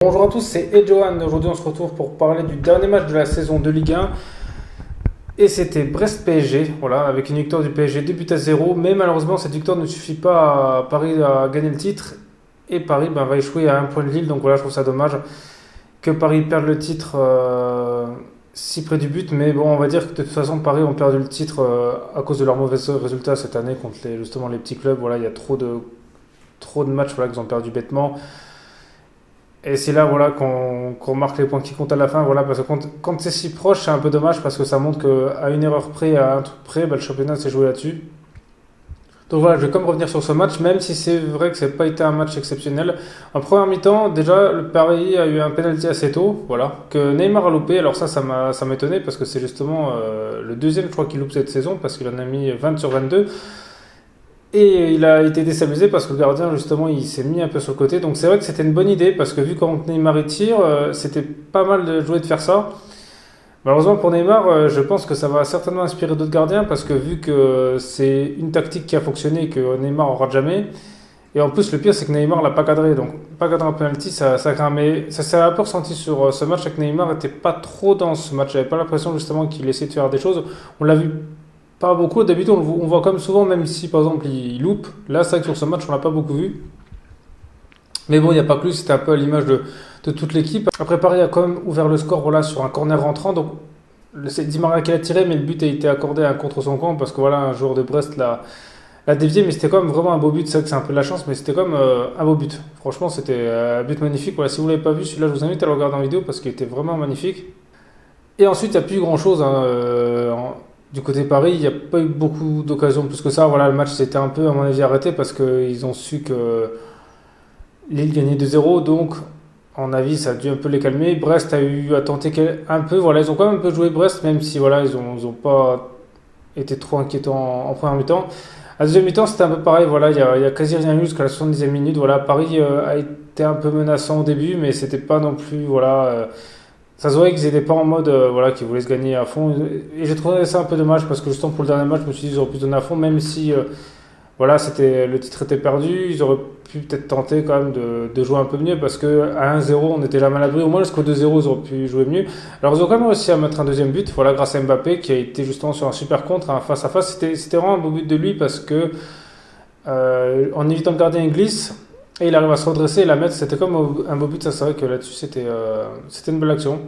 Bonjour à tous, c'est Edjohan. Aujourd'hui, on se retrouve pour parler du dernier match de la saison de Ligue 1. Et c'était Brest-PSG, voilà, avec une victoire du PSG 2-0. Mais malheureusement, cette victoire ne suffit pas à Paris à gagner le titre. Et Paris va échouer à un point de Lille. Donc voilà, je trouve ça dommage que Paris perde le titre si près du but. Mais bon, on va dire que de toute façon, Paris ont perdu le titre à cause de leurs mauvais résultats cette année contre justement les petits clubs. Voilà, il y a trop de matchs voilà, qu'ils ont perdu bêtement. Et c'est là voilà, qu'on marque les points qui comptent à la fin. Voilà, parce que quand c'est si proche, c'est un peu dommage parce que ça montre qu'à une erreur près, à un truc près, le championnat s'est joué là-dessus. Donc voilà, je vais comme revenir sur ce match, même si c'est vrai que ça n'a pas été un match exceptionnel. En première mi-temps, déjà, le Paris a eu un penalty assez tôt, voilà, que Neymar a loupé. Alors ça m'étonnait parce que c'est justement le deuxième, je crois, qu'il loupe cette saison parce qu'il en a mis 20 sur 22. Et il a été déstabilisé parce que le gardien, justement, il s'est mis un peu sur le côté. Donc c'est vrai que c'était une bonne idée parce que vu quand Neymar y tire, c'était pas mal de jouer de faire ça. Malheureusement pour Neymar, je pense que ça va certainement inspirer d'autres gardiens parce que vu que c'est une tactique qui a fonctionné et que Neymar en rate jamais. Et en plus, le pire, c'est que Neymar l'a pas cadré. Donc pas cadré en penalty, ça craint. Mais ça s'est un peu ressenti sur ce match avec Neymar n'était pas trop dans ce match. J'avais pas l'impression justement qu'il essayait de faire des choses. On l'a vu pas beaucoup. D'habitude, on voit comme souvent, même si par exemple il loupe. Là, c'est vrai que sur ce match, on l'a pas beaucoup vu. Mais bon, il n'y a pas plus. C'était un peu à l'image de toute l'équipe. Après, Paris a quand même ouvert le score voilà, sur un corner rentrant. Donc, c'est Di Maria qui l'a tiré, mais le but a été accordé à un contre son camp parce que voilà, un joueur de Brest l'a dévié. Mais c'était quand même vraiment un beau but. C'est vrai que c'est un peu de la chance, mais c'était comme un beau but. Franchement, c'était un but magnifique. Voilà, si vous ne l'avez pas vu, celui-là, je vous invite à le regarder en vidéo parce qu'il était vraiment magnifique. Et ensuite, il n'y a plus grand-chose. Du côté Paris, il n'y a pas eu beaucoup d'occasions plus que ça. Voilà, le match s'était un peu, à mon avis, arrêté parce qu'ils ont su que Lille gagnait 2-0. Donc, à mon avis, ça a dû un peu les calmer. Brest a eu à tenter un peu. Voilà, ils ont quand même un peu joué Brest, même si voilà, ils ont pas été trop inquiétants en première mi-temps. À la deuxième mi-temps, c'était un peu pareil. Voilà, il y a quasi rien eu jusqu'à la 70e minute. Voilà, Paris a été un peu menaçant au début, mais c'était pas non plus. Voilà. Ça se voyait qu'ils n'étaient pas en mode voilà, qu'ils voulaient se gagner à fond. Et j'ai trouvé ça un peu dommage parce que justement pour le dernier match, je me suis dit qu'ils auraient pu se donner à fond, même si voilà, le titre était perdu. Ils auraient pu peut-être tenter quand même de jouer un peu mieux parce qu'à 1-0, on était jamais à l'abri. Au moins jusqu'au 2-0, ils auraient pu jouer mieux. Alors ils ont quand même réussi à mettre un deuxième but, voilà, grâce à Mbappé qui a été justement sur un super contre, un face à face. C'était vraiment un beau but de lui parce que en évitant le gardien, il glisse. Et il arrive à se redresser et la mettre, c'était comme un beau but, ça c'est vrai que là-dessus c'était une belle action.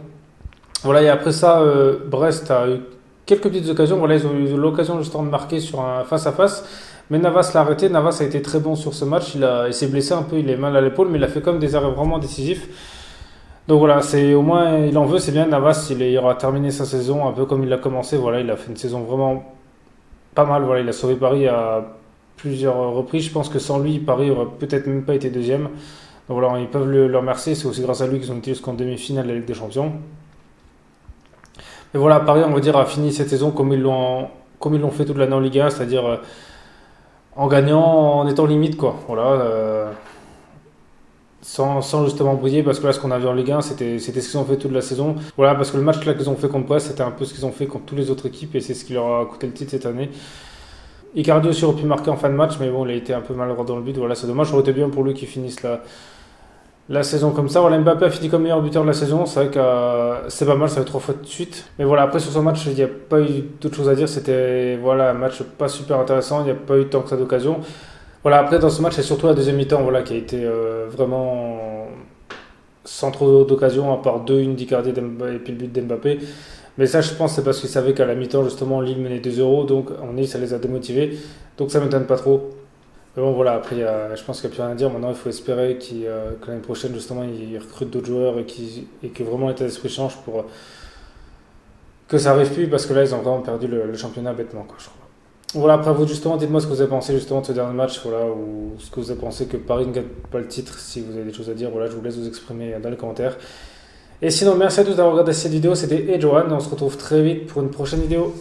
Voilà, et après ça, Brest a eu quelques petites occasions. Voilà, ils ont eu l'occasion justement de marquer sur un face-à-face. Mais Navas l'a arrêté. Navas a été très bon sur ce match. Il s'est blessé un peu, il est mal à l'épaule, mais il a fait comme des arrêts vraiment décisifs. Donc voilà, au moins il en veut, c'est bien. Navas, il aura terminé sa saison un peu comme il l'a commencé. Voilà, il a fait une saison vraiment pas mal. Voilà, il a sauvé Paris à plusieurs reprises. Je pense que sans lui, Paris aurait peut-être même pas été deuxième. Donc voilà, ils peuvent le remercier. C'est aussi grâce à lui qu'ils ont été jusqu'en demi-finale de la Ligue des Champions. Et voilà, Paris, on va dire, a fini cette saison comme ils l'ont fait toute l'année en Ligue 1, c'est-à-dire en gagnant, en étant limite, quoi. Voilà, sans justement briller, parce que là, ce qu'on a vu en Ligue 1, c'était ce qu'ils ont fait toute la saison. Voilà, parce que le match là qu'ils ont fait contre Brest, c'était un peu ce qu'ils ont fait contre toutes les autres équipes, et c'est ce qui leur a coûté le titre cette année. Icardi aussi aurait pu marquer en fin de match, mais bon, il a été un peu maladroit dans le but. Voilà, c'est dommage, ça aurait été bien pour lui qu'il finisse la saison comme ça. Voilà, Mbappé a fini comme meilleur buteur de la saison. C'est vrai que c'est pas mal, ça fait 3 fois de suite. Mais voilà, après sur ce match, il n'y a pas eu d'autre chose à dire. C'était voilà, un match pas super intéressant. Il n'y a pas eu tant que ça d'occasion. Voilà, après dans ce match, c'est surtout la deuxième mi-temps voilà, qui a été vraiment sans trop d'occasions, à part une d'Icardi et puis le but d'Mbappé. Mais ça, je pense, c'est parce qu'ils savaient qu'à la mi-temps, justement, Lille menait 2-0. Donc, ça les a démotivés. Donc, ça ne m'étonne pas trop. Mais bon, voilà, après, je pense qu'il n'y a plus rien à dire. Maintenant, il faut espérer que l'année prochaine, justement, ils recrutent d'autres joueurs et que vraiment l'état d'esprit change pour que ça n'arrive plus, parce que là, ils ont vraiment perdu le championnat bêtement, quoi, je crois. Voilà, après vous, justement, dites-moi ce que vous avez pensé justement de ce dernier match, voilà, ou ce que vous avez pensé que Paris ne gagne pas le titre. Si vous avez des choses à dire, voilà, je vous laisse vous exprimer dans les commentaires. Et sinon, merci à tous d'avoir regardé cette vidéo. C'était Edjohan. On se retrouve très vite pour une prochaine vidéo.